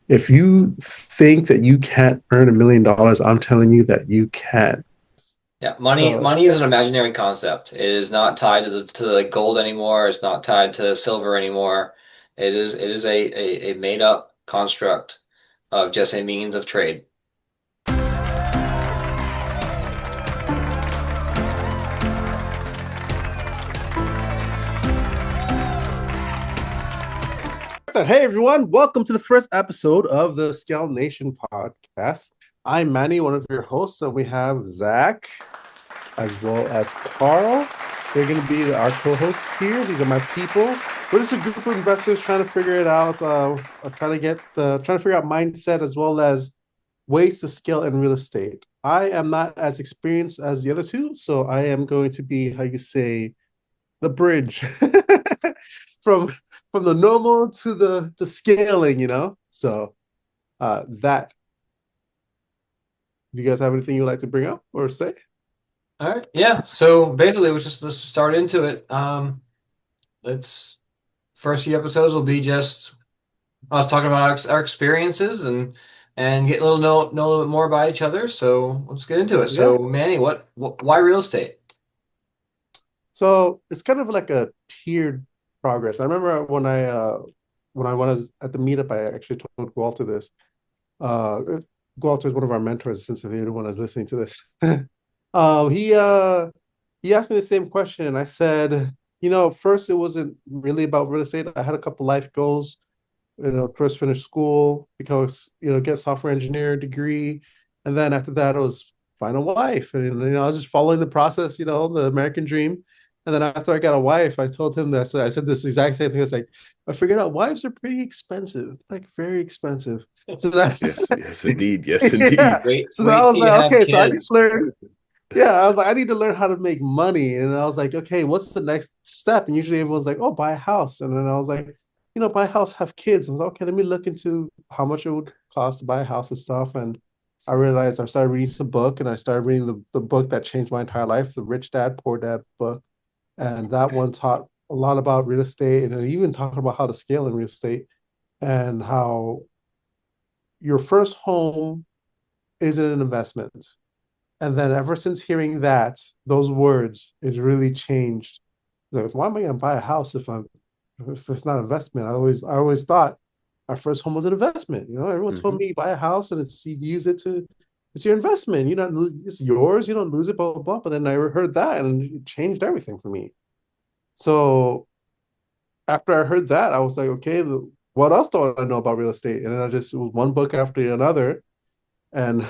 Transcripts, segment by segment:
If you think that you can't earn $1 million, I'm telling you that you can. Yeah, money So money is an imaginary concept. It is not tied to the gold anymore. It's not tied to silver anymore. It is a made up construct of just a means of trade. hey everyone, welcome to the first episode of the Scale Nation podcast. I'm Manny, one of your hosts, and we have Zach as well as Carl. They're going to be our co-hosts here. These are my people. We're just a group of investors trying to figure it out, trying to figure out mindset as well as ways to scale in real estate. I am not as experienced as the other two, so I am going to be, how you say, the bridge from from the normal to the scaling, So that do you guys have anything you'd like to bring up or say? All right. Yeah. So basically, let's start into it. Let's First few episodes will be just us talking about our experiences and get a little know a little bit more about each other. So let's get into it. Yeah. So Manny, why real estate? So it's kind of like a tiered progress. I remember when I was at the meetup, I actually told Walter this. Uh Walter is one of our mentors, since if anyone is listening to this. um he uh he asked me the same question. I said, first it wasn't really about real estate. I had a couple life goals, first finish school, because, get software engineer degree. And then after that, it was find a wife. And, I was just following the process, the American dream. And then after I got a wife, I told him that. So I said this exact same thing. It's like, I figured out wives are pretty expensive, like very expensive. So that, Yes, yes, indeed. Yes, yeah. indeed. So then I Wait was till you like, have okay, so I need to kids. learn. Yeah, I was like, I need to learn how to make money. And I was like, okay, what's the next step? And usually everyone's like, oh, buy a house. And then I was like, buy a house, have kids. I was like, okay, let me look into how much it would cost to buy a house and stuff. And I realized I started reading some book, and I started reading the book that changed my entire life, the Rich Dad, Poor Dad book. And that one taught a lot about real estate, and it even talked about how to scale in real estate and how your first home isn't an investment. And then ever since hearing those words, it really changed. Like, why am I going to buy a house if it's not an investment? I always thought our first home was an investment. Everyone told Hmm. me buy a house and it's you use it to it's your investment. It's yours. You don't lose it. Blah blah blah. But then I heard that, and it changed everything for me. So after I heard that, I was like, okay, what else do I know about real estate? And then it was one book after another, and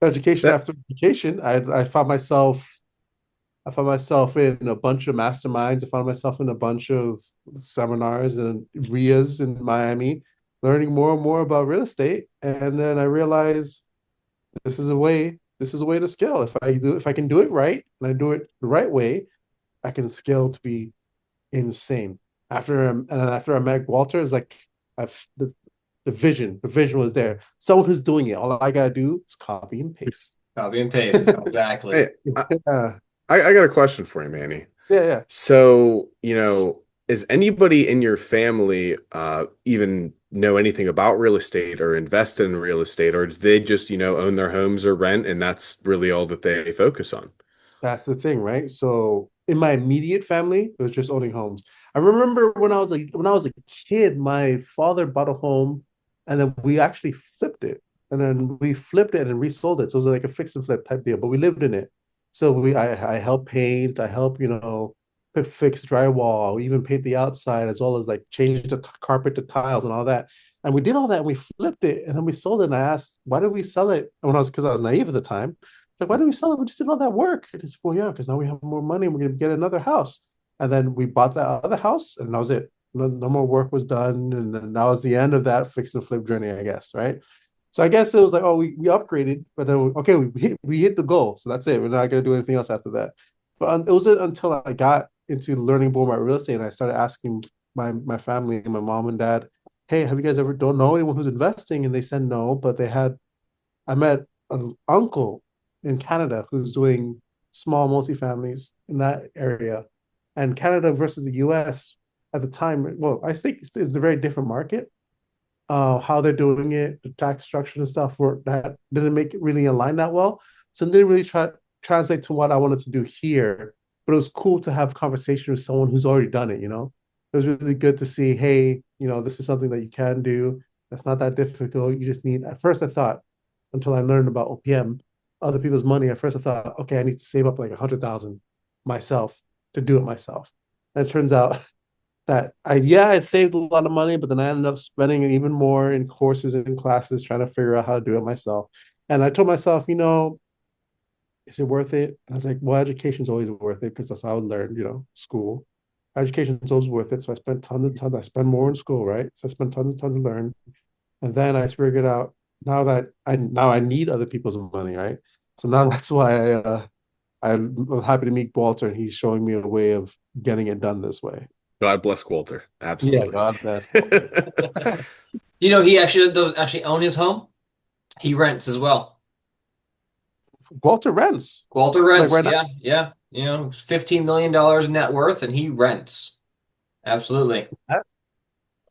education That after education. I found myself in a bunch of masterminds. I found myself in a bunch of seminars and RIAs in Miami, learning more and more about real estate. And then I realized this is a way to scale. If I can do it right, and I do it the right way, I can scale to be insane. After I met Walter, it's like I've the vision was there. Someone who's doing it. All I gotta do is copy and paste. Copy and paste. Exactly. hey, I, Yeah, I got a question for you, Manny. yeah, yeah. So, is anybody in your family even know anything about real estate or invest in real estate, or do they just, own their homes or rent, and that's really all that they focus on? That's the thing, right? So in my immediate family, it was just owning homes. I remember when I was a kid, my father bought a home, and then we actually flipped it. And then we flipped it and resold it. So it was like a fix and flip type deal, but we lived in it. So I helped paint, I helped, fix drywall, we even paint the outside, as well as like change the carpet to tiles and all that. And we did all that, and we flipped it, and then we sold it. And I asked, why did we sell it? And because I was naive at the time. Like, why did we sell it? We just did all that work. And it's, well, yeah, because now we have more money and we're going to get another house. And then we bought that other house, and that was it. No more work was done. And then that was the end of that fix and flip journey, I guess. Right. So I guess it was like, oh, we upgraded, but then, okay, we hit the goal. So that's it. We're not going to do anything else after that. But it wasn't until I got into learning more about real estate, and I started asking my family, my mom and dad, hey, have you guys ever don't know anyone who's investing? And they said no, but I met an uncle in Canada who's doing small multifamilies in that area. And Canada versus the US at the time, well, I think it's a very different market. how they're doing it, the tax structure and stuff were that didn't make it really align that well. So it didn't really translate to what I wanted to do here. But it was cool to have conversation with someone who's already done it, you know. It was really good to see, hey, you know, this is something that you can do. That's not that difficult. You just need, at first I thought, until I learned about OPM, other people's money, at first I thought, okay, I need to save up like 100,000 myself to do it myself. And it turns out that I saved a lot of money, but then I ended up spending even more in courses and classes trying to figure out how to do it myself. And I told myself, you know, is it worth it? And I was like, well, education's always worth it because that's how I learned, you know, school. Education's always worth it. So I spent tons and tons. I spend more in school, right? So I spent tons and tons to learn. And then I figured out now I need other people's money, right? So now that's why I'm happy to meet Walter and he's showing me a way of getting it done this way. God bless Walter. Yeah, Absolutely. God bless Walter. You know, he actually doesn't actually own his home. He rents as well. Walter rents. Walter Like rents, right now. yeah, yeah. You know, $15 million net worth, and he rents. Absolutely.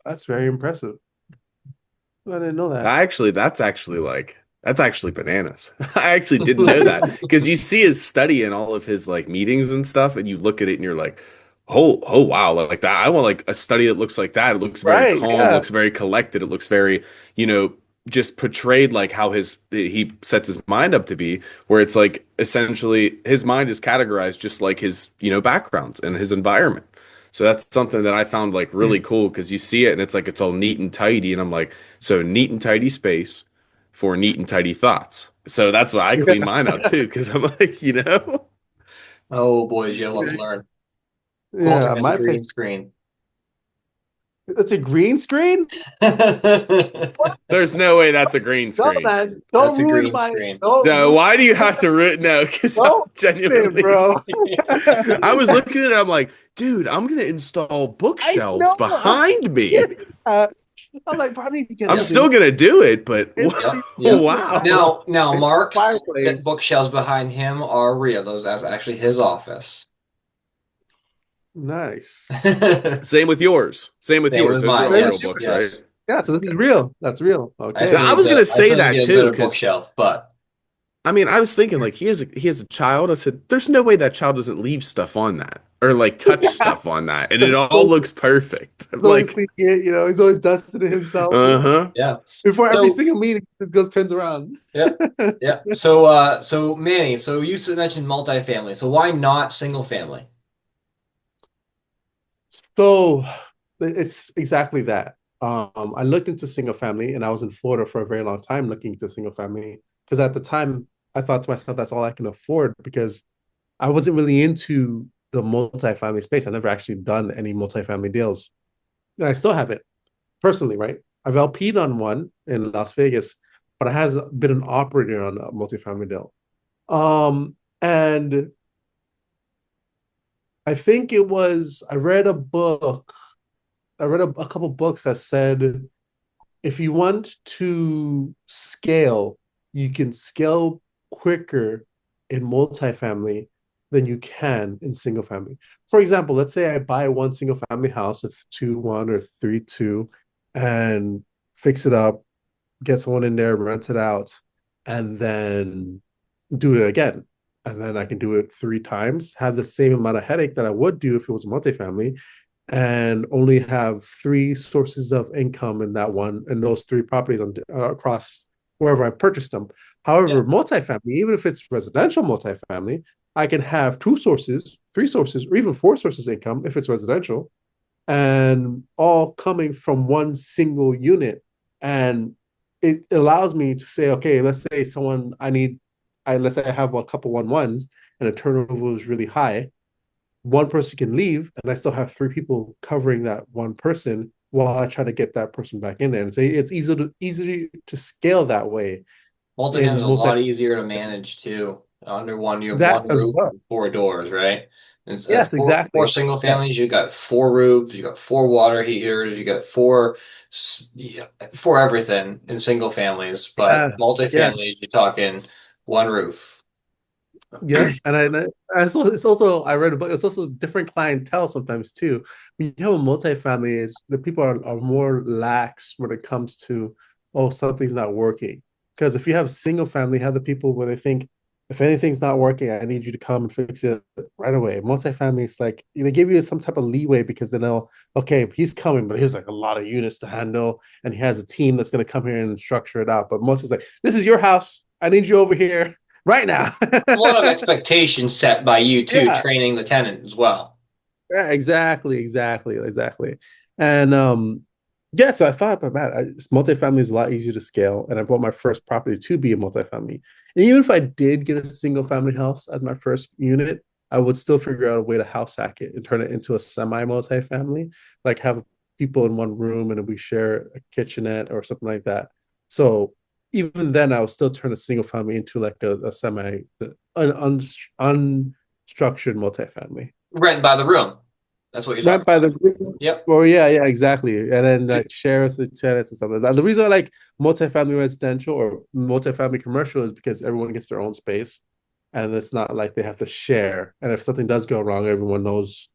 That's very impressive. I didn't know that. That's actually bananas. I actually didn't know that because you see his study and all of his like meetings and stuff, and you look at it and you're like, oh wow, like that. I want like a study that looks like that. It looks very Right. calm, Yeah. looks very collected, it looks very, you know, just portrayed like how his he sets his mind up to be, where it's like essentially his mind is categorized just like his, you know, background and his environment. So that's something that I found like really cool because you see it and it's like it's all neat and tidy, and I'm like, so neat and tidy space for neat and tidy thoughts. So that's why I clean mine out too, because I'm like, you know, Oh, boys, you have a lot to Yeah. learn. Walter Yeah. has a My place. green screen. It's a green screen. What? there's no way that's a green No, screen. man. That's a green screen. Don't No, ruin why do you have to root? No, because I'm don't ruin it, genuinely. bro. I was looking at it, I'm like, dude, I'm gonna install I bookshelves know. behind me. Uh, I'm like, bro, I need to get I'm Yep, this in. still gonna do it, but It's yep, yep. wow. Now, it's Mark's fireplace. bookshelves behind him are real. That's actually his office. Nice. Same Same with yours. Same with yours. with Those are mine. all Same with real Yes, books, yours. right? yes. Yeah, so this is real. That's real. I Okay. I need was to. gonna I say still need to that get a too, better because bookshelf, but I mean, I was thinking like he has a child. I said, there's no way that child doesn't leave stuff on that or like touch stuff on that, and it all So looks perfect. I'm he's always like, cleaning it, you know, he's always dusting it himself, you know. uh-huh. yeah. Before every So single meeting, it goes turns around. yeah, yeah. So Manny, so you mentioned multifamily. So why not single family? So it's exactly that. I looked into single family and I was in Florida for a very long time looking into single family because at the time I thought to myself that's all I can afford because I wasn't really into the multifamily space. I never actually done any multifamily deals. And I still haven't personally, right? I've LP'd on one in Las Vegas, but I has been an operator on a multifamily deal. And I think it was I read a couple books that said if you want to scale, you can scale quicker in multifamily than you can in single family. For example, let's say I buy one single family house, a 2-1 or 3-2, and fix it up, get someone in there, rent it out, and then do it again. And then I can do it 3 times, have the same amount of headache that I would do if it was multifamily, and only have 3 sources of income in that one in those 3 properties across wherever I purchased them. Yeah. However, multifamily, even if it's residential multifamily, I can have 2 sources, 3 sources, or even 4 sources of income if it's residential, and all coming from one single unit. And it allows me to say, okay, let's say let's say I have a couple 1-1s and the turnover is really high. One person can leave, and I still have 3 people covering that one person while I try to get that person back in there. And say it's easier to scale that way Multifamily is in a multi lot easier to manage too. Under one, you have that one as roof well. and four doors, right? And Yes, four exactly. single Yeah. families, you got four roofs, you got four water heaters, you got yeah, four everything in single families. But Yeah. multifamilies, you're talking one roof. Yeah, it's also I read a book. It's also different clientele sometimes too. When you have a multifamily, is the people are more lax when it comes to, oh, something's not working. Because if you have single family, you have the people where they think if anything's not working, I need you to come and fix it right away. Multifamily, it's like they give you some type of leeway because they know, okay, he's coming, but here's like a lot of units to handle, and he has a team that's going to come here and structure it out. But most is like, this is your house. I need you over here right now. A lot of expectations set by you too, Yeah, training the tenant as well. yeah, exactly. And yeah, so I thought about that. Multifamily is a lot easier to scale, and I bought my first property to be a multifamily. And even if I did get a single family house as my first unit, I would still figure out a way to house hack it and turn it into a semi multifamily, like have people in one room and we share a kitchenette or something like that. So even then, I would still turn a single family into like a semi unstructured multifamily. Rent by the room. That's what you're Rent talking by about. the room. Yep. Well, yeah, exactly. And then like share with the tenants and stuff like that. The reason I like multifamily residential or multifamily commercial is because everyone gets their own space, and it's not like they have to share. And if something does go wrong, everyone knows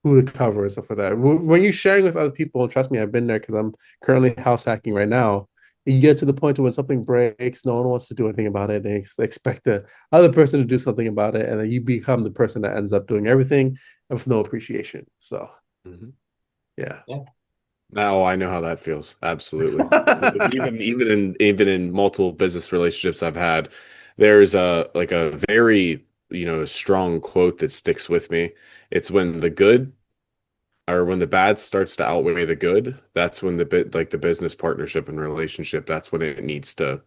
who to cover and stuff like that. When you're sharing with other people, and trust me, I've been there because I'm currently house hacking right now. You get to the point when something breaks, no one wants to do anything about it. They expect the other person to do something about it, and then you become the person that ends up doing everything with no appreciation. So Mhm. yeah. Yeah. Now I know how that feels. Absolutely. Even in multiple business relationships I've had, there's a very, strong quote that sticks with me. It's when the good or when the bad starts to outweigh the good, that's when the business partnership and relationship, that's when it needs to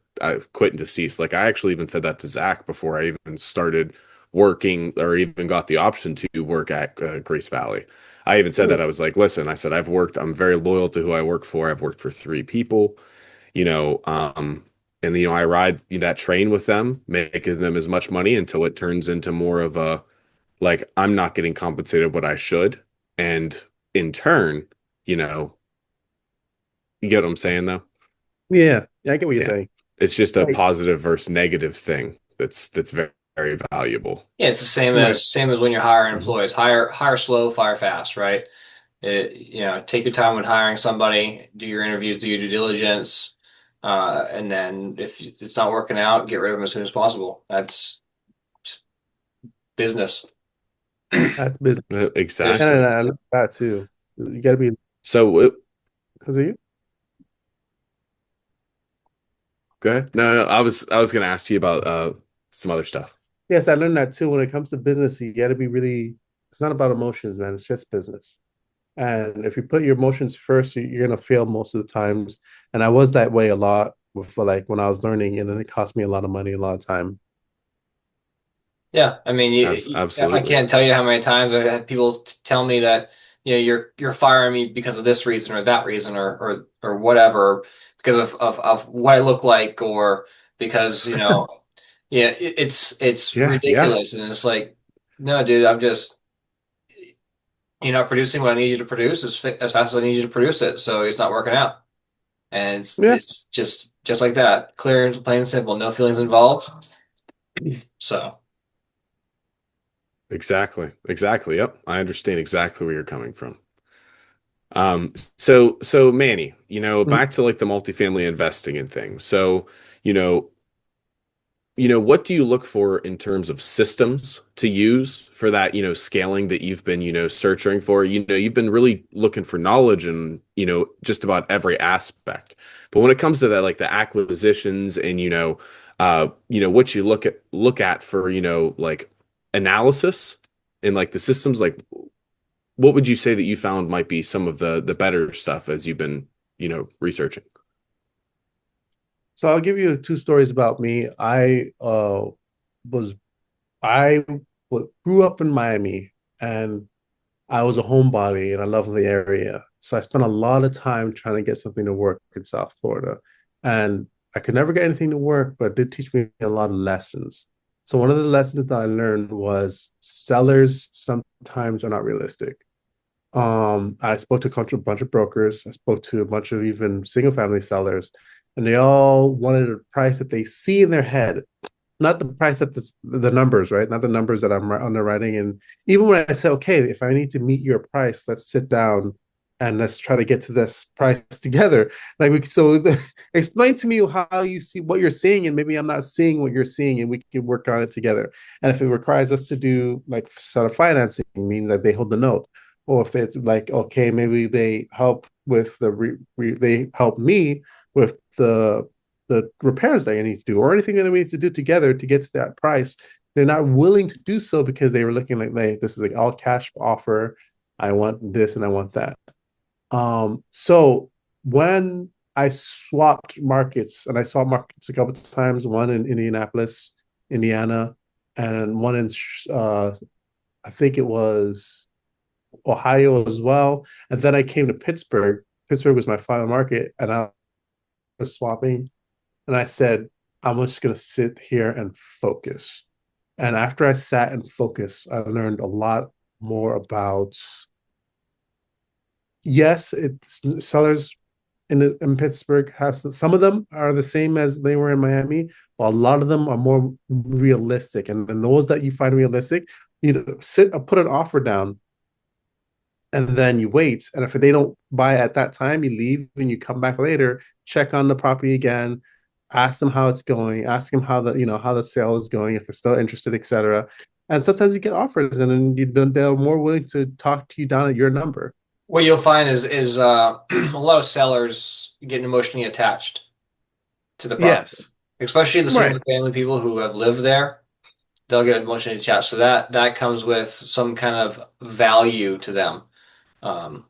quit and cease. Like I actually even said that to Zach before I even started working or even got the option to work at Grace Valley. I even said that I was like, listen, I said I'm very loyal to who I work for. I've worked for three people, you know, and I ride that train with them, making them as much money until it turns into more of a like I'm not getting compensated what I should. And in turn, you know, you get what I'm saying though? Yeah, I get what you're Yeah. saying. It's just a Like, positive versus negative thing that's very, very valuable. Yeah, it's the same right. as when you're hiring Mhm. employees. Hire slow, fire fast, right? Take your time when hiring somebody, do your interviews, do your due diligence, and then if it's not working out, get rid of them as soon as possible. That's business. That's business. It is. And Exactly. I look at that too. You gotta be So because of you. go ahead. No, I was gonna ask you about some other stuff. Yes, I learned that too. When it comes to business, you gotta be really it's not about emotions, man. It's just business. And if you put your emotions first, you're gonna fail most of the times. And I was that way a lot with like when I was learning, and then it cost me a lot of money, a lot of time. Yeah, I mean, I Absolutely. can't tell you how many times I've had people tell me that you're firing me because of this reason or that reason or whatever because of what I look like or because yeah it's Yeah, yeah. ridiculous and it's like no dude I'm just you're not producing what I need you to produce as fast as I need you to produce it so it's not working out and Yeah, it's just like that clear and plain and simple no feelings involved so. Exactly. Exactly. Yep. I understand exactly where you're coming from. So Manny, back to like the multifamily investing and things. So, you know, what do you look for in terms of systems to use for that, scaling that you've been, searching for? You've been really looking for knowledge in, just about every aspect. But when it comes to that, like the acquisitions and, what you look at for, like analysis and like the systems, like what would you say that you found might be some of the better stuff as you've been, researching? so I'll give you two stories about me. Was I grew up in Miami, and I was a homebody and I love the area. So I spent a lot of time trying to get something to work in South Florida. And I could never get anything to work, but it did teach me a lot of lessons. So one of the lessons that I learned was sellers sometimes are not realistic. I spoke to a bunch of brokers. I spoke to a bunch of even single family sellers, and they all wanted a price that they see in their head. not the price that the numbers, right? Not the numbers that I'm underwriting. And even when I say, okay, if I need to meet your price, let's sit down and let's try to get to this price together. Explain to me how you see what you're seeing, and maybe I'm not seeing what you're seeing, and we can work on it together. And if it requires us to do like sort of financing, meaning that they hold the note, or if it's like, okay, maybe they help with they help me with the repairs that you need to do, or anything that we need to do together to get to that price. They're not willing to do so because they were looking like, hey, this is like all cash offer. I want this and I want that. So when I swapped markets, and I swapped markets a couple of times, one in Indianapolis, Indiana, and one in I think it was Ohio as well. And then I came to Pittsburgh. Pittsburgh was my final market, and I was swapping. And I said, I'm just going to sit here and focus. And after I sat and focused, I learned a lot more about, yes, it's sellers in Pittsburgh has some of them are the same as they were in Miami, but a lot of them are more realistic. And those that you find realistic, you know, put an offer down, and then you wait. And if they don't buy at that time, you leave and you come back later, check on the property again, ask them how it's going, ask them how how the sale is going, if they're still interested, etc. And sometimes you get offers, and then they're more willing to talk to you down at your number. What you'll find is a lot of sellers get emotionally attached to the property, Yes. especially the Right. single family people who have lived there. They'll get emotionally attached. So that comes with some kind of value to them. Um,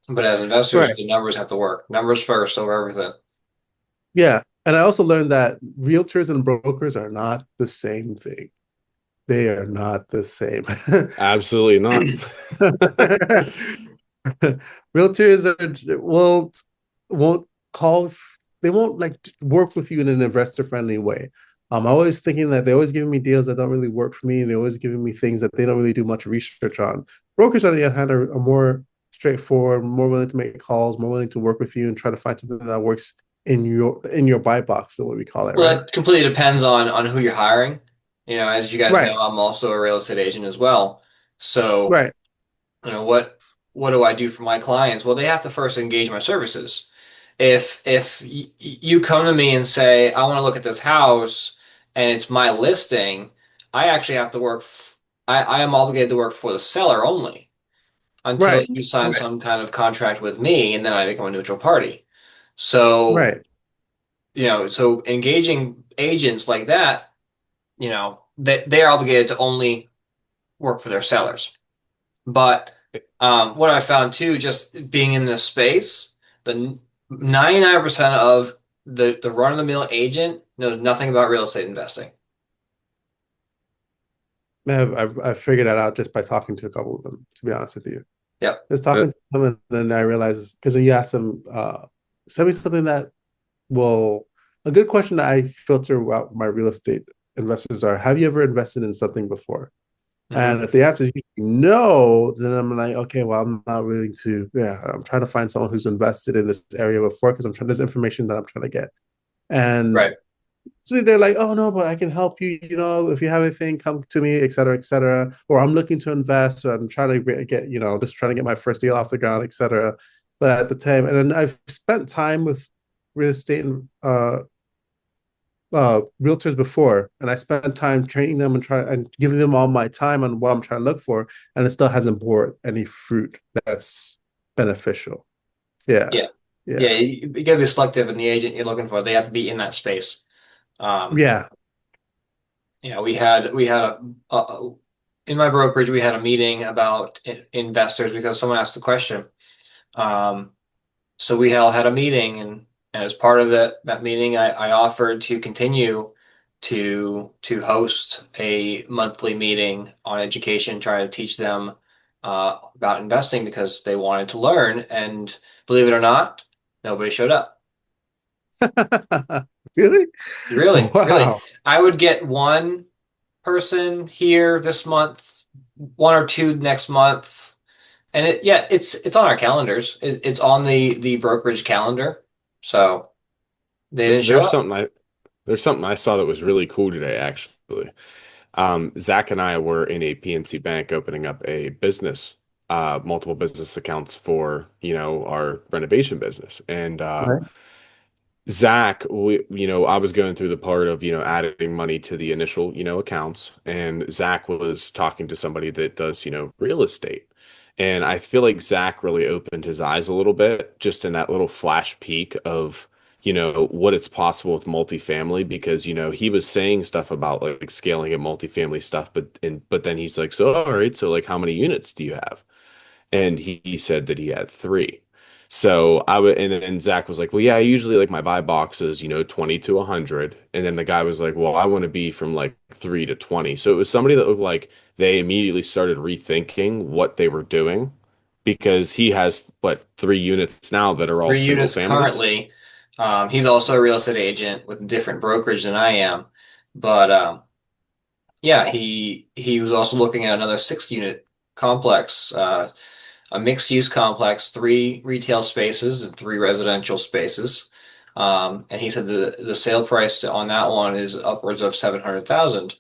but as investors, Right. the numbers have to work. Numbers first over everything. Yeah. And I also learned that realtors and brokers are not the same thing. They are not the same. Absolutely not. Realtors won't call they won't like work with you in an investor friendly way. I'm always thinking that they're always giving me deals that don't really work for me, and they're always giving me things that they don't really do much research on. Brokers, on the other hand, are more straightforward, more willing to make calls, more willing to work with you and try to find something that works in your buy box, is what we call it, Well, right? that completely depends on who you're hiring. You know, as you guys know, Right, I'm also a real estate agent as well. So, right, you know, what do I do for my clients? Well, they have to first engage my services. If you come to me and say, I want to look at this house and it's my listing, I actually have to I am obligated to work for the seller only until right, you sign right, some kind of contract with me, and then I become a neutral party. So, right. so engaging agents like that, they're obligated to only work for their sellers. But what I found too, just being in this space, the 99% of the run-of-the-mill agent knows nothing about real estate investing. I've figured that out just by talking to a couple of them, to be honest with you. Yep. Just Uh, talking to them, and then I realized, because you asked them, send me something that will, a good question that I filter out my real estate investors are, have you ever invested in something before? Hmm. And if the answer is no, then I'm like, okay, well, I'm not willing to, yeah, I'm trying to find someone who's invested in this area before, because I'm trying, there's information that I'm trying to get. And Right. so they're like, oh no, but I can help you. You know, if you have anything, come to me, et cetera, et cetera. Or I'm looking to invest, or I'm trying to get, just trying to get my first deal off the ground, et cetera. But at the time, and then I've spent time with real estate and realtors before, and I spent time training them and trying and giving them all my time on what I'm trying to look for, and it still hasn't bore any fruit that's beneficial. Yeah, Yeah. Yeah. yeah, You gotta be selective in the agent you're looking for. They have to be in that space. Um, yeah. yeah, we had in my brokerage we had a meeting about investors because someone asked the question. Um, so we all had a meeting, and as part of that meeting, I offered to continue to host a monthly meeting on education, try to teach them about investing because they wanted to learn. And believe it or not, nobody showed up. Really? Really, really. Wow. I would get one person here this month, one or two next month. And it's on our calendars. It's on the brokerage calendar. So they didn't show there's up. something There's something I saw that was really cool today, actually. Zach and I were in a PNC Bank opening up a business, multiple business accounts for, our renovation business. And Right. Zach, I was going through the part of, adding money to the initial, accounts, and Zach was talking to somebody that does, real estate. And I feel like Zach really opened his eyes a little bit just in that little flash peek of, what it's possible with multifamily because, he was saying stuff about like scaling and multifamily stuff, but then he's like, so all right, so like how many units do you have? And he said that he had three. So I would, and then Zach was like, well, yeah, I usually like my buy boxes, 20 to 100. And then the guy was like, well, I want to be from like 3 to 20. So it was somebody that looked like they immediately started rethinking what they were doing because he has, what, 3 units now that are all Three single units families. currently. He's also a real estate agent with a different brokerage than I am. But yeah, he was also looking at another 6 unit complex, a mixed use complex, 3 retail spaces and 3 residential spaces. And he said the sale price on that one is upwards of 700,000.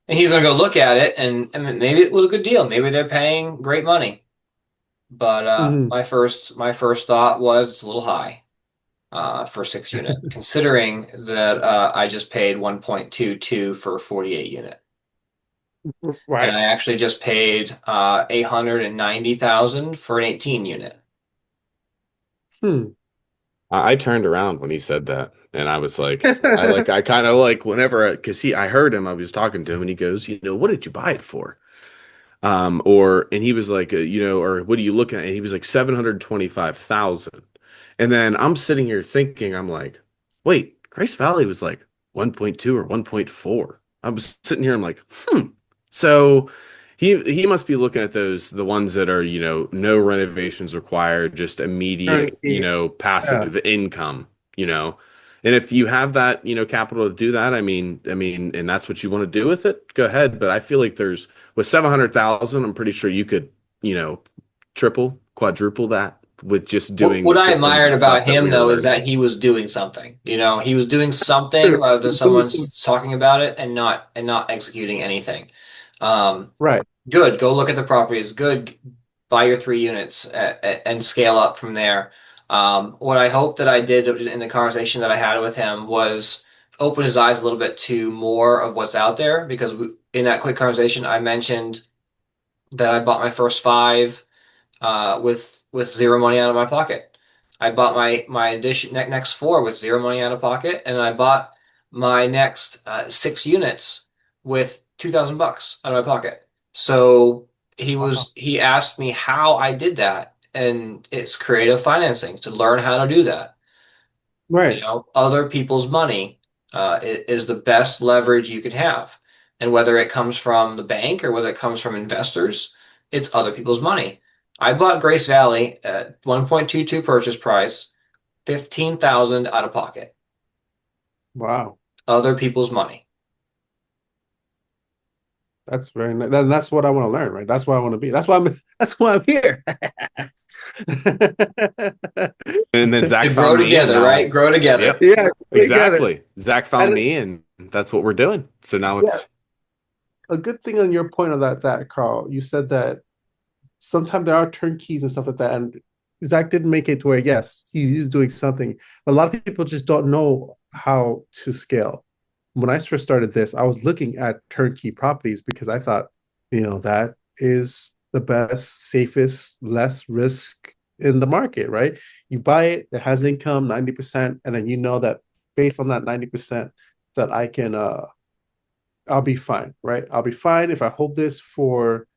And he's gonna go look at it, and maybe it was a good deal. Maybe they're paying great money. But Mhm. my first thought was it's a little high for 6 unit, considering that I just paid 1.22 for a 48 unit. And Right. I actually just paid 890,000 for an 18 unit. Hmm. I turned around when he said that, and I was like, I kind of like whenever, because I heard him, I was talking to him, and he goes, what did you buy it for? And he was like, or what are you looking at? And he was like 725,000. And then I'm sitting here thinking, I'm like, wait, Grace Valley was like 1.2 or 1.4. I was sitting here, I'm like, hmm. So he must be looking at the ones that are, no renovations required, just immediate, Turnkey. Yeah. passive income, you know. And if you have that, capital to do that, and that's what you want to do with it, go ahead. But I feel like there's with 700,000, I'm pretty sure you could, triple, quadruple that with just What doing what the I systems admired and about stuff that him we are though is learning. that he was doing something. He was doing something True. rather than someone's talking about it and not executing anything. Um, Right. Good. Go look at the properties. Good. Buy your 3 units and scale up from there. What I hope that I did in the conversation that I had with him was open his eyes a little bit to more of what's out there because in that quick conversation, I mentioned that I bought my first five with zero money out of my pocket. I bought my addition next four with zero money out of pocket, and I bought my next 6 units with $2,000 out of my pocket. So Wow. he asked me how I did that, and it's creative financing to learn how to do that. Right. Other people's money is the best leverage you could have. And whether it comes from the bank or whether it comes from investors, it's other people's money. I bought Grace Valley at 1.22 purchase price, 15,000 out of pocket. Wow. Other people's money. That's very nice. That's what I want to learn, right? That's why I want to be. That's why I'm. That's why I'm here. And then To Zach grow found me, and together, right? now, Grow together. yep, Yeah, together. exactly. Zach found And me, and that's what we're doing. So now yeah, it's a good thing on your point of that Carl. You said that sometimes there are turnkeys and stuff like that, and Zach didn't make it to where yes, he is doing something. But a lot of people just don't know how to scale. When I first started this, I was looking at turnkey properties because I thought, that is the best, safest, less risk in the market, right? You buy it, it has income 90%, and then you know that based on that 90%, that I'll be fine, right? I'll be fine if I hold this for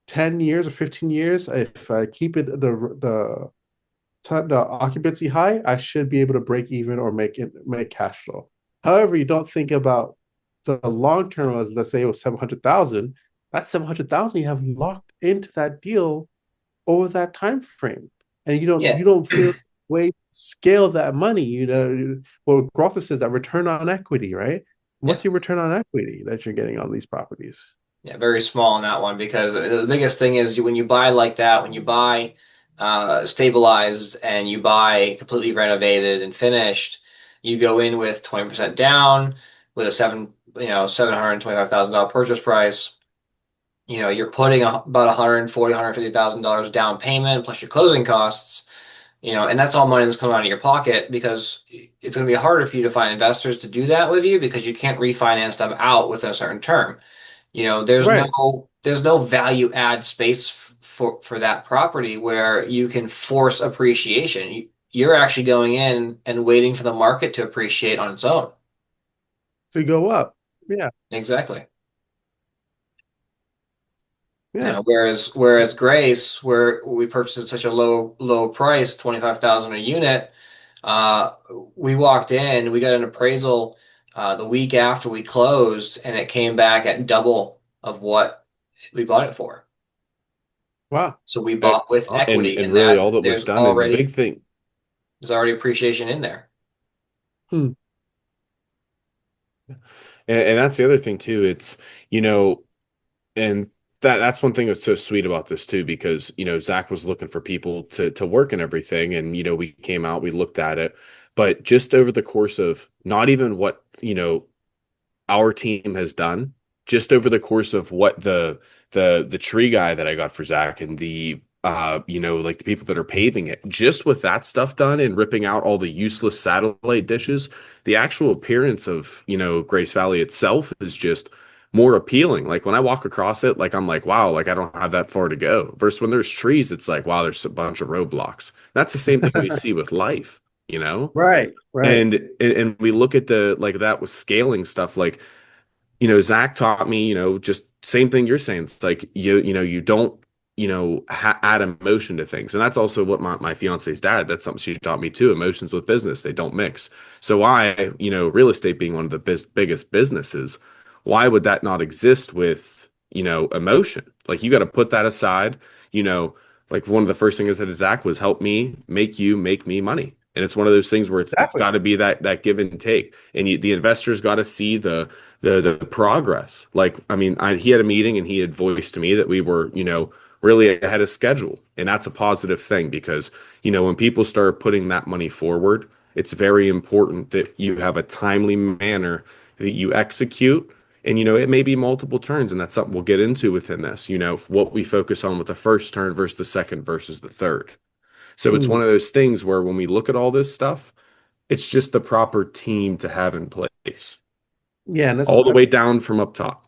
10 years or 15 years. If I keep it the occupancy high, I should be able to break even or make cash flow. However, you don't think about the long term as let's say it was 700,000. That's 700,000 you have locked into that deal over that time frame. And you don't Yeah. you don't feel way to scale that money. Well, Grother says that return on equity, right? Yeah. What's your return on equity that you're getting on these properties? Yeah, very small on that one because the biggest thing is when you buy like that, when you buy stabilized and you buy completely renovated and finished, You go in with 20% down with a $725,000 purchase price. You're putting about $150,000 down payment plus your closing costs. And that's all money that's coming out of your pocket because it's going to be harder for you to find investors to do that with you because you can't refinance them out within a certain term. There's Right. no value add space for that property where you can force appreciation. You're actually going in and waiting for the market to appreciate on its own. To go up. Yeah. Exactly. Yeah. Whereas Grace, where we purchased at such a low price, 25,000 a unit, uh, we walked in, we got an appraisal the week after we closed, and it came back at double of what we bought it for. Wow. So we Uh, bought with equity and in really that. all that was done, and the big thing, There's already appreciation in there. Hmm. and that's the other thing too. It's, you know, and that's one thing that's so sweet about this too, because Zach was looking for people to work and everything, and we came out, we looked at it, but just over the course of not even what our team has done, just over the course of what the tree guy that I got for Zach and the like the people that are paving it, just with that stuff done and ripping out all the useless satellite dishes, the actual appearance of Grace Valley itself is just more appealing. Like when I walk across it, like I'm like, wow, like I don't have that far to go. Versus when there's trees, it's like, wow, there's a bunch of roadblocks. That's the same thing we see with life, you know? Right. Right. And we look at the like that with scaling stuff. Like Zach taught me, just same thing you're saying. It's like you don't, add emotion to things. And that's also what my fiance's dad, that's something she taught me too. Emotions with business, they don't mix. So why, real estate being one of the biggest businesses, why would that not exist with, emotion? Like you got to put that aside, you know, like one of the first things that Zach was help me make you make me money. And it's one of those things where it's Exactly. got to be that give and take. And the investors got to see the progress. Like, I mean, he had a meeting and he had voiced to me that we were, really ahead of schedule. And that's a positive thing because, when people start putting that money forward, it's very important that you have a timely manner that you execute. And, it may be multiple turns, and that's something we'll get into within this, what we focus on with the first turn versus the second versus the third. So it's Hmm. one of those things where when we look at all this stuff, it's just the proper team to have in place Yeah, and all the way down from up top.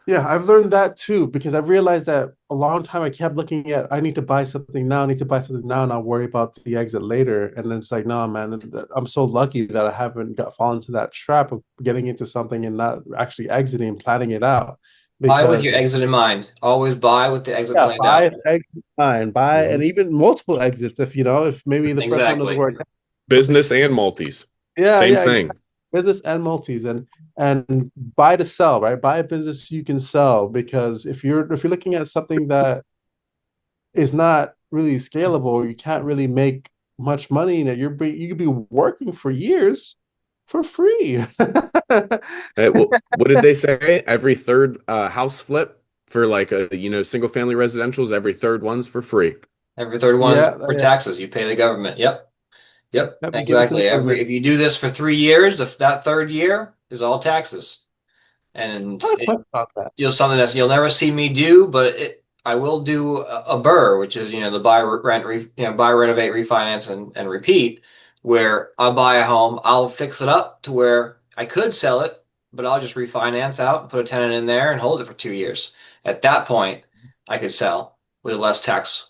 yeah, I've learned that too because I've realized that a long time I kept looking at I need to buy something now, I need to buy something now, and I'll worry about the exit later. And then it's like, no, man, I'm so lucky that I haven't got fallen into that trap of getting into something and not actually exiting and planning it out. Buy with your Because exit in mind. Always buy with the exit yeah, planned buy out. an exit fine, buy and Mhm. even multiple exits if if maybe the first one doesn't Exactly. work out, something. Business and multis, Yeah, same yeah, exactly. thing. Business and multis and buy to sell, right? Buy a business you can sell because if you're looking at something that is not really scalable, you can't really make much money in it. You could be working for years for free. What did they say? Every third house flip for like a single family residentials, every third one's for free. Every third one's Yeah, for yeah. taxes. You pay the government. Yep. Yep. Yep, you give it to the Exactly. government. If you do this for 3 years, that third year is all taxes. And I have a question about that. something that you'll never see me do, but I will do a BRRRR, which is the buy, renovate, refinance, and repeat, where I buy a home, I'll fix it up to where I could sell it, but I'll just refinance out and put a tenant in there and hold it for 2 years. At that point, I could sell No- with a less tax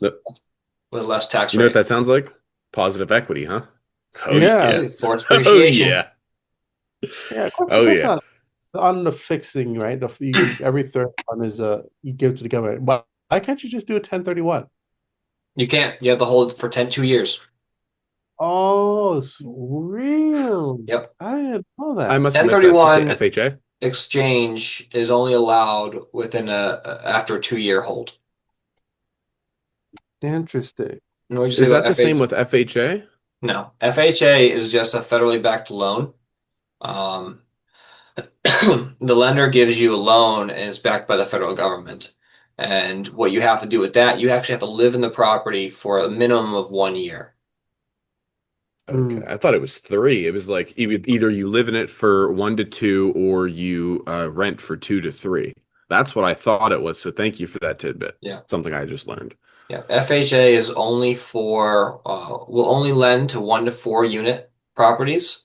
You know what rate. that sounds like? Positive equity, huh? Oh Yeah, yeah. Absolutely, for its Oh appreciation. yeah. yeah. Oh Question yeah. on the fixing, right? Every third one is you give to the government. Why can't you just do a 1031? You can't. You have to hold it for 2 years. Oh, it's real. Yep. I didn't know I that. must have missed that. Did you say 1031 FHA? exchange is only allowed within after a 2 year hold. Interesting. And what did you say Is about that the same FHA? with FHA? No, FHA is just a federally backed loan. Um, the lender gives you a loan and it's backed by the federal government. And what you have to do with that, you actually have to live in the property for a minimum of 1 year. Okay. Mm. I thought it was three. It was like either you live in it for 1 to 2 or you rent for 2 to 3. That's what I thought it was. So thank you for that tidbit. Yeah. Something I just learned. Yeah. FHA is only for will only lend to 1 to 4 unit properties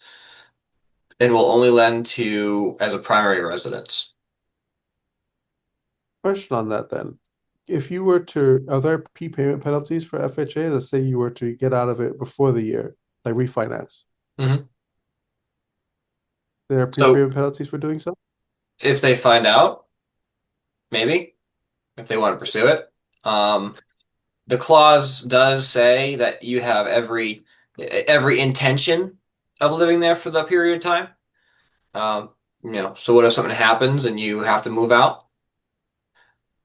and will only lend to as a primary residence. Question on that then. If you were to, are there prepayment penalties for FHA? Let's say you were to get out of it before the year, like refinance. Mhm. There are So prepayment penalties for doing so? if they find out, maybe if they want to pursue it. The clause does say that you have every intention of living there for the period of time. So what if something happens and you have to move out?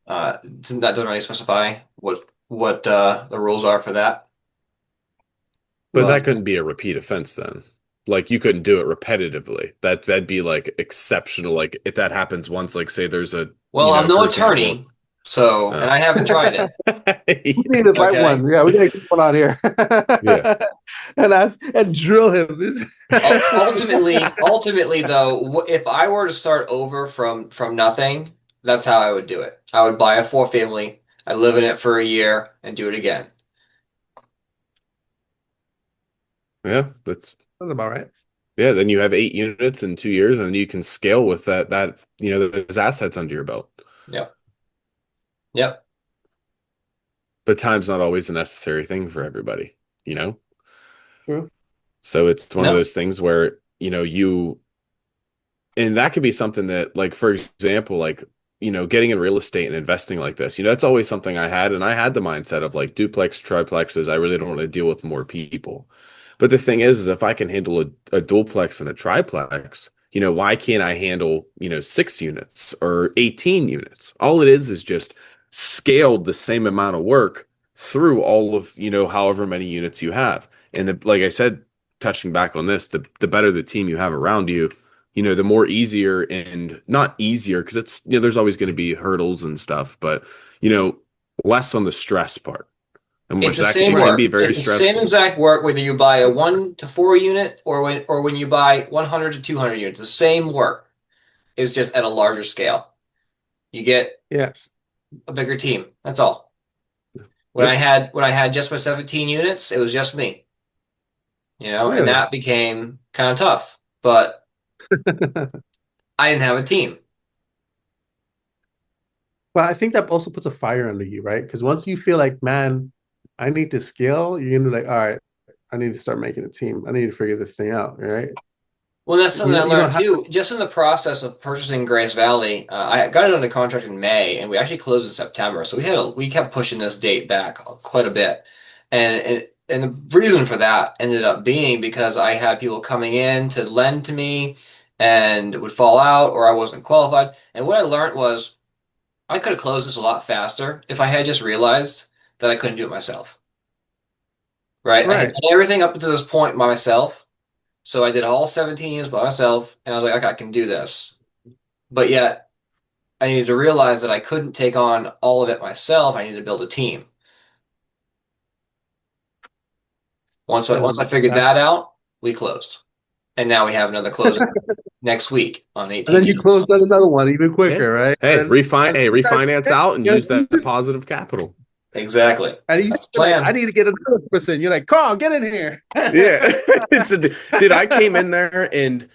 That doesn't really specify what the rules are for that. But Well, that couldn't be a repeat offense then. Like you couldn't do it repetitively. That'd be like exceptional. Like if that happens once, like say there's a, Well, I'm no for example, attorney, so and uh, I haven't tried it. we need to fight Okay. one. Yeah, we gotta get one out here. yeah. And ask and drill him. Ultimately, though, if I were to start over from nothing, that's how I would do it. I would buy a four family, I'd live in it for a year, and do it again. Yeah, that's That's about right. yeah, then you have 8 units in 2 years, and then you can scale with those assets under your belt. Yep. Yep. But time's not always a necessary thing for everybody, you know? True. So it's one of No. those things where, and that could be something that, like, for example, like, getting in real estate and investing like this, that's always something I had. And I had the mindset of like duplex, triplexes. I really don't want to deal with more people. But the thing is if I can handle a duplex and a triplex, why can't I handle, 6 units or 18 units? All it is just scaled the same amount of work through all of, however many units you have. And like I said, touching back on this, the better the team you have around you, the more easier and not easier because it's, there's always going to be hurdles and stuff, but, you know, less on the stress part. And It's which the that same it can Right. be work. very It's the same stressful. exact work whether you buy a 1 to 4 unit or when you buy 100 to 200 units. The same work. It's just at a larger scale. You get Yes. a bigger team. That's all. When I Yep. had when I had just my 17 units, it was just me, and Really? that became kind of tough. But I didn't have a team. But I think that also puts a fire under you, right? Because once you feel like, man, I need to scale, you're gonna be like, all right, I need to start making a team. I need to figure this thing out, right? Well, that's something I You learned don't have too. Just in the process of purchasing Grace Valley, I got it under contract in May, and we actually closed in September. So we kept pushing this date back quite a bit, and the reason for that ended up being because I had people coming in to lend to me, and it would fall out, or I wasn't qualified. And what I learned was I could have closed this a lot faster if I had just realized that I couldn't do it myself. Right? I had right. done everything up until this point by myself. So I did all 17 years by myself, and I was like, okay, I can do this. But yet, I needed to realize that I couldn't take on all of it myself. I needed to build a team. Once I And figured that's that out, we closed, and now we have another closing next week on and 18 then you units. close on another one even Hey, quicker, right? hey, And that's refinance it. out and You know, use that positive capital. Exactly. and you That's the feel like, I plan. need to get another person. You're like, Carl, get in here. Yeah. Dude, I came in there and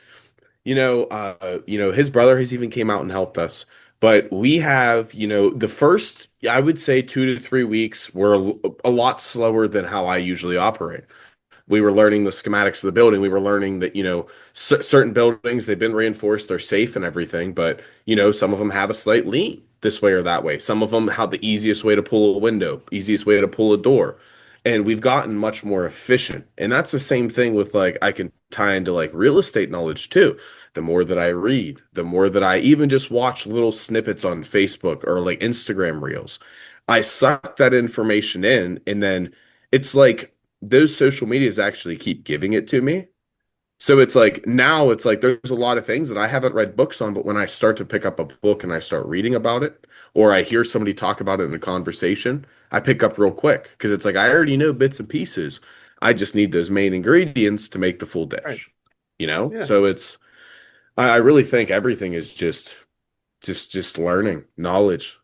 his brother has even came out and helped us. But we have, the first, I would say 2 to 3 weeks were a lot slower than how I usually operate. We were learning the schematics of the building. We were learning that, certain buildings, they've been reinforced, they're safe and everything, but, some of them have a slight lean this way or that way. Some of them have the easiest way to pull a window, easiest way to pull a door. And we've gotten much more efficient. And that's the same thing with like, I can tie into like real estate knowledge too. The more that I read, the more that I even just watch little snippets on Facebook or like Instagram reels, I suck that information in. And then it's like, those social medias actually keep giving it to me. So it's like now it's like there's a lot of things that I haven't read books on, but when I start to pick up a book and I start reading about it, or I hear somebody talk about it in a conversation, I pick up real quick because it's like I already know bits and pieces. I just need those main ingredients to make the full Right. dish, you know? Yeah. So I really think everything is just learning, knowledge,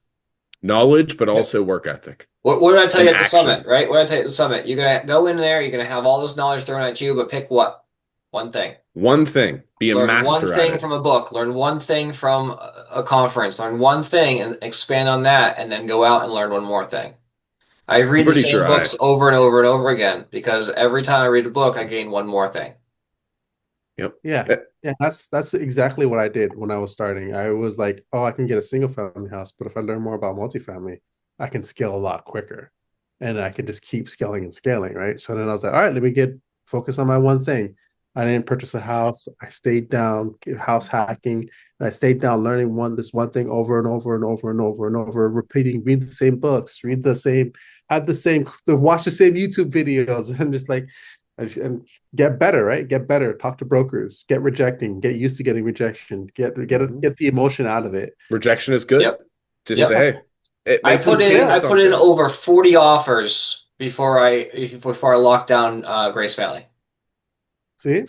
but Yep. also work ethic What did I tell you and at the summit, action. right? What did I tell you at the summit? You're gonna go in there, you're gonna have all this knowledge thrown at you, but pick what? One thing. One thing, be a Learn one master at thing it. from a book, learn one thing from a conference, learn one thing and expand on that, and then go out and learn one more thing. I I'm read the pretty same sure I, books over and over and over again because every time I read a book, I gain one more thing. yep. Yeah. Yeah. That's exactly what I did when I was starting. I was like, oh, I can get a single family house, but if I learn more about multifamily, I can scale a lot quicker. And I can just keep scaling and scaling, right? So then I was like, all right, let me get focus on my one thing. I didn't purchase a house. I stayed down house hacking. And I stayed down learning this one thing over and over and over and over and over, repeating, read the same books, read the same, have the same, watch the same YouTube videos, and just like and get better, right? Get better. Talk to brokers. Get rejecting. Get used to getting rejection. Mhm. Get the emotion out of it. Rejection is good. Yep. Just Yep. hey, it I makes them put in change I Sales. put in something. over 40 offers before I locked down Grace Valley. See?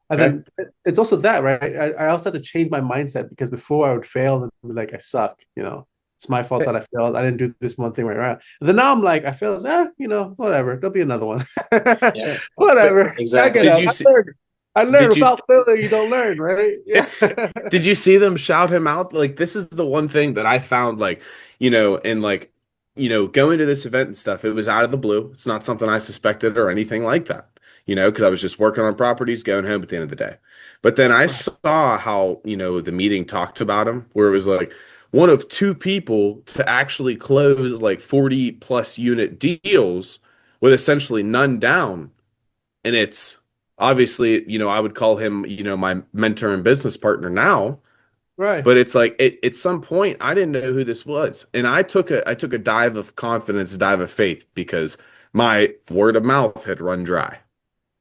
And Hey, then it's also that, right? I also had to change my mindset because before I would fail and be like, I suck, It's my fault hey, that I failed. I didn't do this one thing right. Right. And then now I'm like, I failed. Whatever. There'll be another one. Yeah, but Whatever. I get exactly. did up. you I see? learned. I learned. Did you Without failure, you don't learn, right? Yeah. did you see them shout him out? Like this is the one thing that I found, like and like going to this event and stuff. It was out of the blue. It's not something I suspected or anything like that. Because I was just working on properties, going home at the end of the day. But then I Right. saw how the meeting talked about him, where it was like one of two people to actually close like 40 plus unit deals with essentially none down. And it's obviously, I would call him, my mentor and business partner now. Right. But it's like at some point I didn't know who this was. And I took a dive of confidence, a dive of faith because my word of mouth had run dry.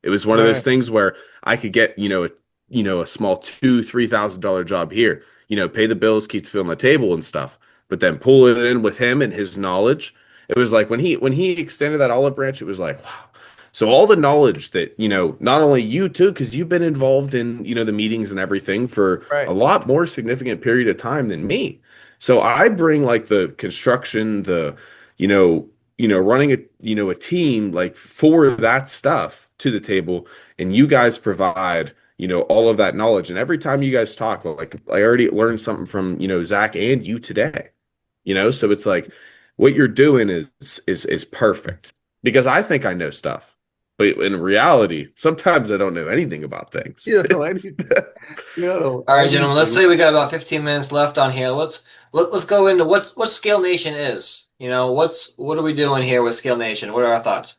It was one of those Right. things where I could get, a small $2,000, $3,000 job here, pay the bills, keep the food on the table and stuff. But then pull it in with him and his knowledge. It was like when he extended that olive branch, it was like, wow. So all the knowledge that, not only you too, because you've been involved in, the meetings and everything for a Right. lot more significant period of time than me. So I bring like the construction, you know, running a team like for that stuff to the table, and you guys provide, all of that knowledge. And every time you guys talk, like I already learned something from, Zach and you today, so it's like what you're doing is perfect because I think I know stuff. But in reality, sometimes I don't know anything about things. You don't know anything. You don't know All right, gentlemen. Let's anything. say we got about 15 minutes left on here. Let's go into what Scale Nation is. What are we doing here with Scale Nation? What are our thoughts?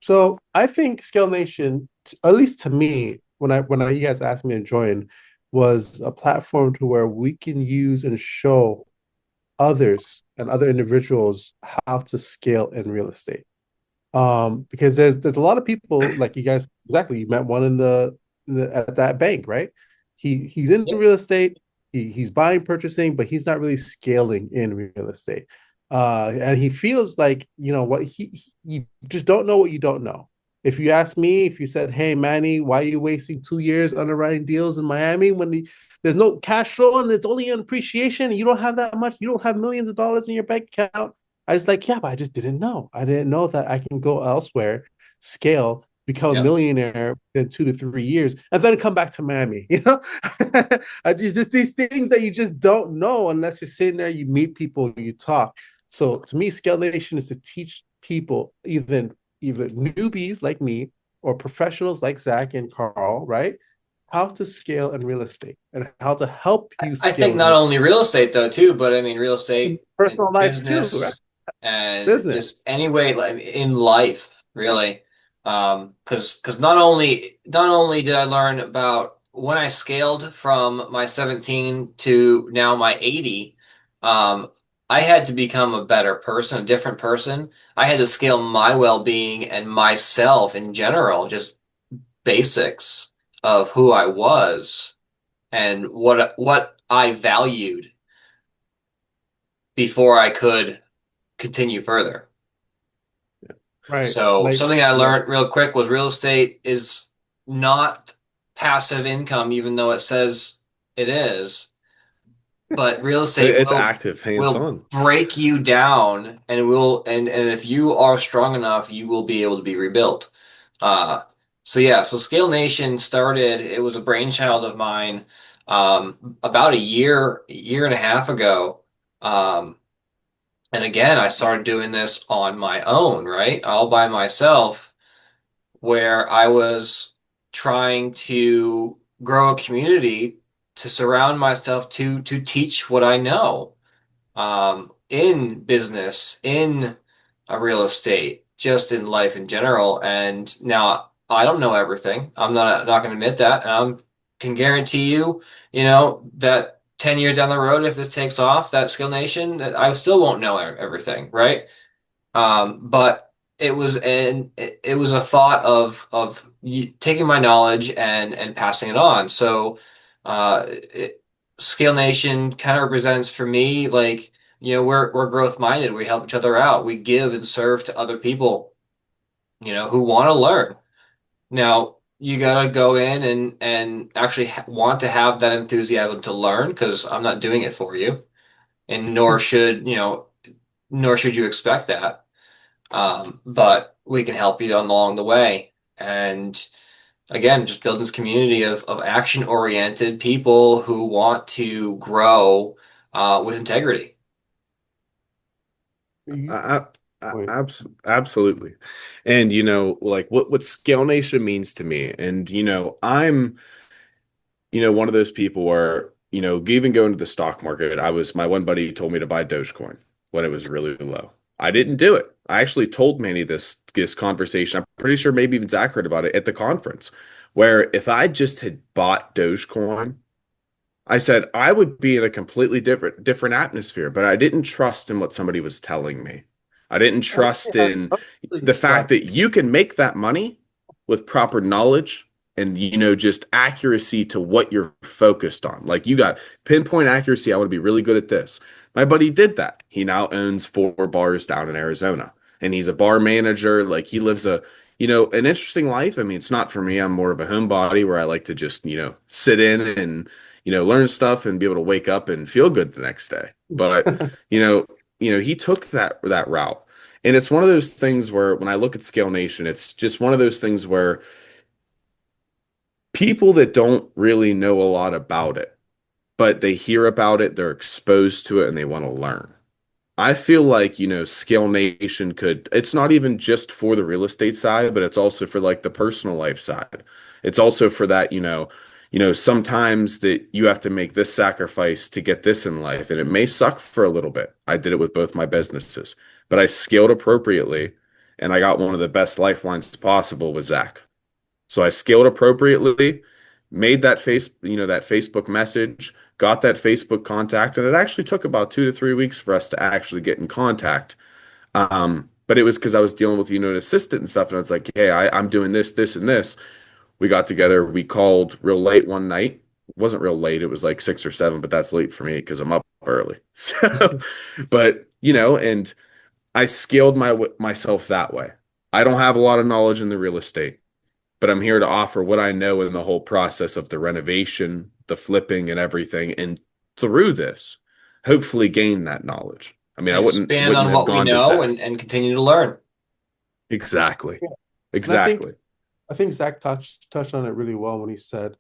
So I think Scale Nation, at least to me, when you guys asked me to join, was a platform to where we can use and show others and other individuals how to scale in real estate. Because there's a lot of people like you guys, exactly. You met one at that bank, right? He's in Yep. real estate. He's buying, purchasing, but he's not really scaling in real estate. And he feels like what you just don't know what you don't know. If you ask me, if you said, "Hey Manny, why are you wasting 2 years underwriting deals in Miami when there's no cash flow and it's only an appreciation, and you don't have that much, you don't have millions of dollars in your bank account?" I was like, yeah, but I just didn't know. I didn't know that I can go elsewhere, scale, become a Yep. millionaire in 2 to 3 years, and then come back to Miami. I just these things that you just don't know unless you're sitting there, you meet people, you talk. So to me, Scale Nation is to teach people, either newbies like me or professionals like Zach and Carl, right? How to scale in real estate and how to help you I think scale not in only real estate though too, but I mean real estate and personal life too, right? business and Business. just any way like in life really. Because not only did I learn about when I scaled from my 17 to now my 80, um, I had to become a better person, a different person. I had to scale my well-being and myself in general, just basics of who I was and what I valued before I could continue further. Right. So Like, something I yeah. learned real quick was real estate is not passive income, even though it says it is. But real estate It's active, will hands-on. break you down, and will and if you are strong enough, you will be able to be rebuilt. Uh, so yeah, so Scale Nation started. It was a brainchild of mine about year and a half ago. Um, and again, I started doing this on my own, right? All by myself, where I was trying to grow a community to surround myself to teach what I know in business, in real estate, just in life in general. And now I don't know everything. I'm not going to admit that, and I can guarantee you, that 10 years down the road, if this takes off, that Skill Nation, that I still won't know everything, right? But it was a thought of taking my knowledge and passing it on. So Scale Nation kind of represents for me like we're growth minded. We help each other out. We give and serve to other people who want to learn. Now you got to go in and actually want to have that enthusiasm to learn because I'm not doing it for you, and nor should you expect that. But we can help you along the way. And again, just building this community of action oriented people who want to grow with integrity. I, Point. absolutely. And like what Scale Nation means to me, and I'm one of those people where, even going to the stock market, my one buddy told me to buy Dogecoin when it was really low. I didn't do it. I actually told Manny this conversation. I'm pretty sure maybe even Zach heard about it at the conference, where if I just had bought Dogecoin, I said I would be in a completely different atmosphere, but I didn't trust in what somebody was telling me. I didn't trust in the fact that you can make that money with proper knowledge and just accuracy to what you're focused on. Like you got pinpoint accuracy. I want to be really good at this. My buddy did that. He now owns 4 bars down in Arizona and he's a bar manager. Like he lives an interesting life. I mean, it's not for me. I'm more of a homebody where I like to just, sit in and learn stuff and be able to wake up and feel good the next day. But, he took that route. And it's one of those things where when I look at Scale Nation, it's just one of those things where people that don't really know a lot about it, but they hear about it, they're exposed to it, and they want to learn. I feel like, Scale Nation it's not even just for the real estate side, but it's also for like the personal life side. It's also for that, sometimes that you have to make this sacrifice to get this in life. And it may suck for a little bit. I did it with both my businesses, but I scaled appropriately and I got one of the best lifelines possible with Zach. So I scaled appropriately, made that Facebook message, got that Facebook contact, and it actually took about 2 to 3 weeks for us to actually get in contact. But it was because I was dealing with, an assistant and stuff, and I was like, hey, I'm doing this, this, and this. We got together, we called real late one night. It wasn't real late, it was like 6 or 7, but that's late for me because I'm up early. So, but and I scaled myself that way. I don't have a lot of knowledge in the real estate, but I'm here to offer what I know in the whole process of the renovation, the flipping, and everything. And through this, hopefully gain that knowledge. I mean, I And wouldn't expand wouldn't on have what we gone to know Zach. and continue to learn. Exactly. Yeah. And Exactly. I think Zach touched on it really well when he said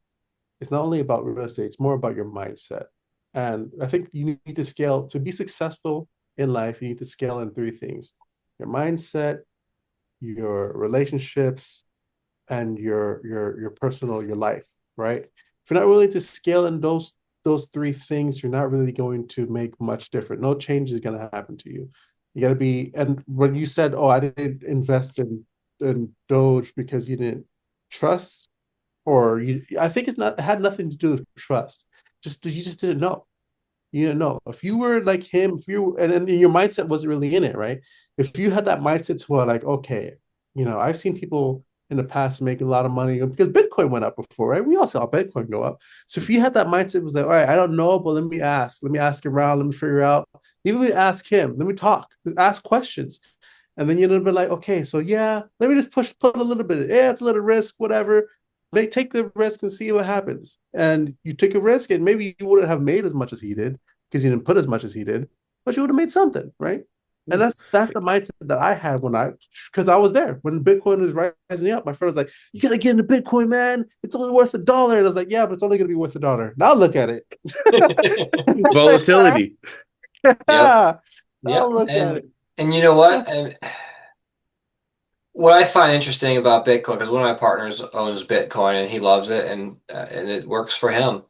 it's not only about real estate, it's more about your mindset. And I think you need to scale to be successful in life, you need to scale in three things: your mindset, your relationships, and your personal your life, right? If you're not willing to scale in those three things, you're not really going to make much difference. No change is going to happen to you. You got to be. And when you said, "Oh, I didn't invest in Doge because you didn't trust," or I think it had nothing to do with trust. Just you just didn't know. You didn't know. If you were like him, if you and your mindset wasn't really in it, right? If you had that mindset to where like, okay, I've seen people in the past making a lot of money because Bitcoin went up before, right? We all saw Bitcoin go up. So if you had that mindset, it was like, all right, I don't know, but let me ask around, let me figure out. Even we ask him, let me talk, ask questions. And then you'd be like, okay, so yeah, let me just put a little bit. Yeah, it's a little risk, whatever. Take the risk and see what happens. And you took a risk, and maybe you wouldn't have made as much as he did because you didn't put as much as he did, but you would have made something, right? And that's the mindset that I had when because I was there when Bitcoin was rising up. My friend was like, "You gotta get into Bitcoin, man. It's only worth $1." And I was like, "Yeah, but it's only gonna be worth $1." Now look at it. Volatility. Yep. Yeah. Now Yep. look at And you know what? it. What I find interesting about Bitcoin, because one of my partners owns Bitcoin and he loves it and it works for him.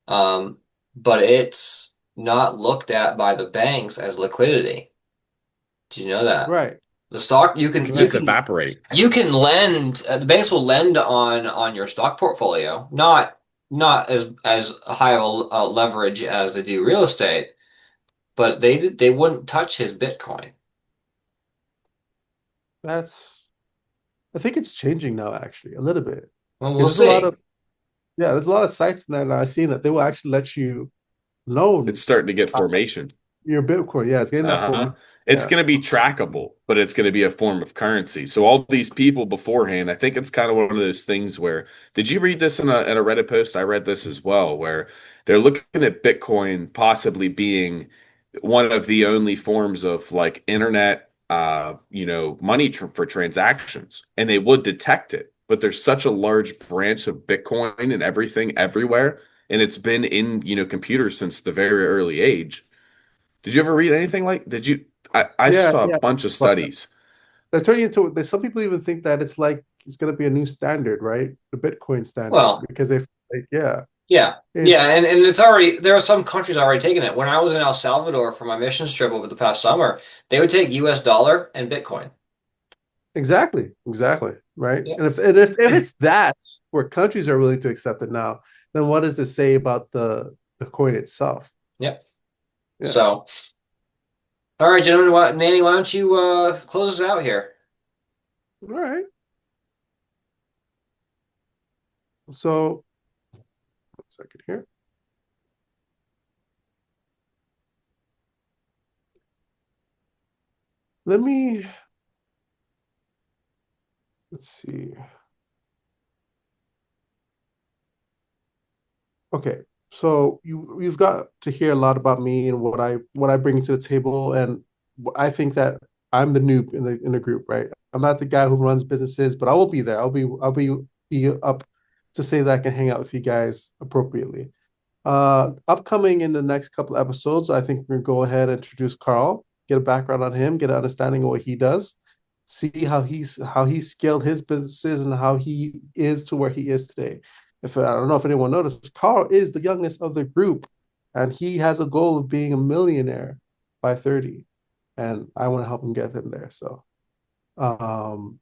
But it's not looked at by the banks as liquidity. Did you know that? Right. The stock It can just evaporate. you can lend the banks will lend on your stock portfolio, not as high of a leverage as they do real estate, but they wouldn't touch his Bitcoin. That's I think it's changing now actually a little bit. Well, we'll Because there's a lot see. of there's a lot of sites that I've seen that they will actually let you It's loan starting to get formation. your Bitcoin. Yeah, it's getting that Uh-huh. form. It's Yeah. going to be trackable, but it's going to be a form of currency. So all these people beforehand, I think it's kind of one of those things where, did you read this in a Reddit post? I read this as well, where they're looking at Bitcoin possibly being one of the only forms of like internet, money for transactions, and they would detect it. But there's such a large branch of Bitcoin and everything everywhere, and it's been in, computers since the very early age. Did you ever read anything like, did you? I Yeah, saw a yeah. bunch of But studies. they're turning into there's some people even think that it's like it's gonna be a new standard, right? The Bitcoin standard. Well, Because they like, yeah, yeah. Yeah, it's and it's already there are some countries already taking it. When I was in El Salvador for my missions trip over the past summer, they would take US dollar and Bitcoin. exactly, right? Yeah. And if it's that where countries are willing to accept it now, then what does it say about the coin itself? Yep. Yeah. So, all right, gentlemen, Manny, why don't you close us out here? All right. So, 1 second here. Let me let's see. Okay, so you've got to hear a lot about me and what I bring to the table, and I think that I'm the noob in the group, right? I'm not the guy who runs businesses, but I will be there. I'll be up to say that I can hang out with you guys appropriately. Upcoming in the next couple episodes, I think we're gonna go ahead and introduce Carl, get a background on him, get an understanding of what he does, see how he scaled his businesses and how he is to where he is today. If I don't know if anyone noticed, Carl is the youngest of the group, and he has a goal of being a millionaire by 30, and I want to help him get him there. So, um,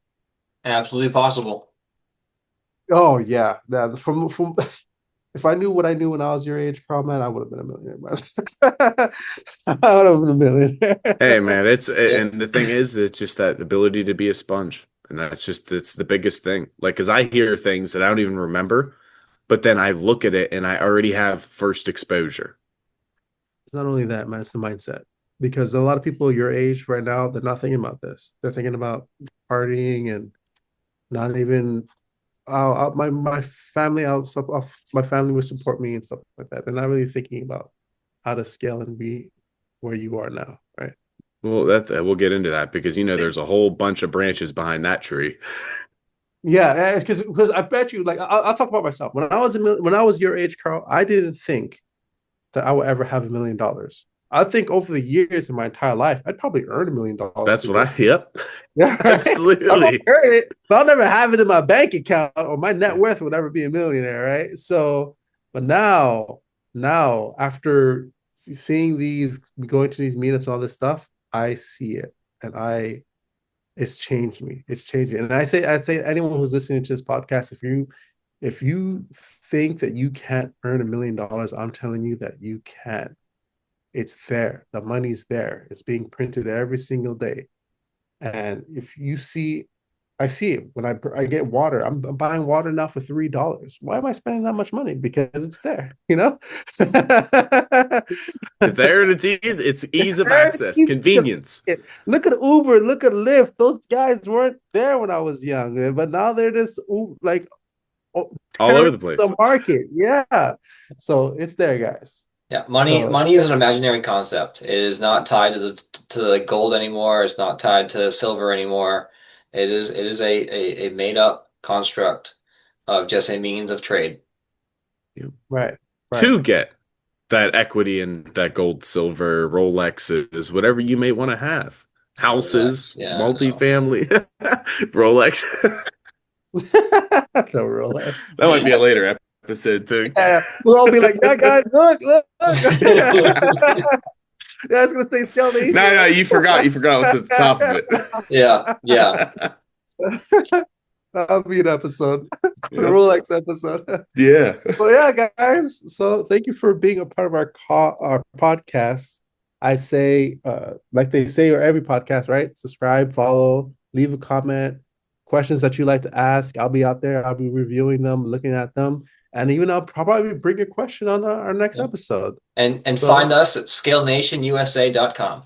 Absolutely possible. oh yeah, that from if I knew what I knew when I was your age, Carl, man, I would have been a millionaire, man. I would have been a Hey, millionaire. man, Yeah. and the thing is, it's just that ability to be a sponge. And it's the biggest thing. Like, because I hear things that I don't even remember, but then I look at it and I already have first exposure. It's not only that, man, it's the mindset. Because a lot of people your age right now, they're not thinking about this. They're thinking about partying and not even my family my family would support me and stuff like that. They're not really thinking about how to scale and be where you are now, right? Well, we'll get into that because there's a whole bunch of branches behind that tree. Yeah, because I bet you, like, I'll talk about myself. When I was your age, Carl, I didn't think that I would ever have $1 million. I think over the years in my entire life, I'd probably earn $1 million That's what before. yep, Yeah, right. I probably absolutely. earn it, but I'll never have it in my bank account or my net worth would never be a millionaire, right? So, but now after seeing these, going to these meetups and all this stuff, I see it, and it's changed me. It's changed me. And I'd say anyone who's listening to this podcast, if you think that you can't earn $1 million, I'm telling you that you can. It's there. The money's there. It's being printed every single day. And if you see I see it when I get water. I'm buying water now for $3. Why am I spending that much money? Because it's there, you know? There it is. It's ease of Very access, easy to convenience. get. Look at Uber, look at Lyft. Those guys weren't there when I was young, but now they're just like All over tearing the place. the market. Yeah. So it's there, guys. Yeah, money So money is an imaginary concept. It is not tied to the gold anymore. It's not tied to silver anymore. It is a made up construct of just a means of trade. right, right. To get that equity in that gold, silver, Rolexes, whatever you may want to have. Rolex. Houses, Yeah, no. multifamily, Rolex. The Rolex. That might be a later episode thing. Yeah, we'll all be like, yeah, guys, look, look, look. Yeah, it's gonna stay stealthy. No, no, you forgot. You forgot what's at the top of it. Yeah, yeah. That'll be an episode, the Yep. Rolex episode. Yeah. Well, yeah, guys. So thank you for being a part of our podcast. I say, like they say, or every podcast, right? Subscribe, follow, leave a comment. Questions that you like to ask, I'll be out there. I'll be reviewing them, looking at them, and even I'll probably bring a question on our next Yeah. episode. And So find us at scalenationusa.com.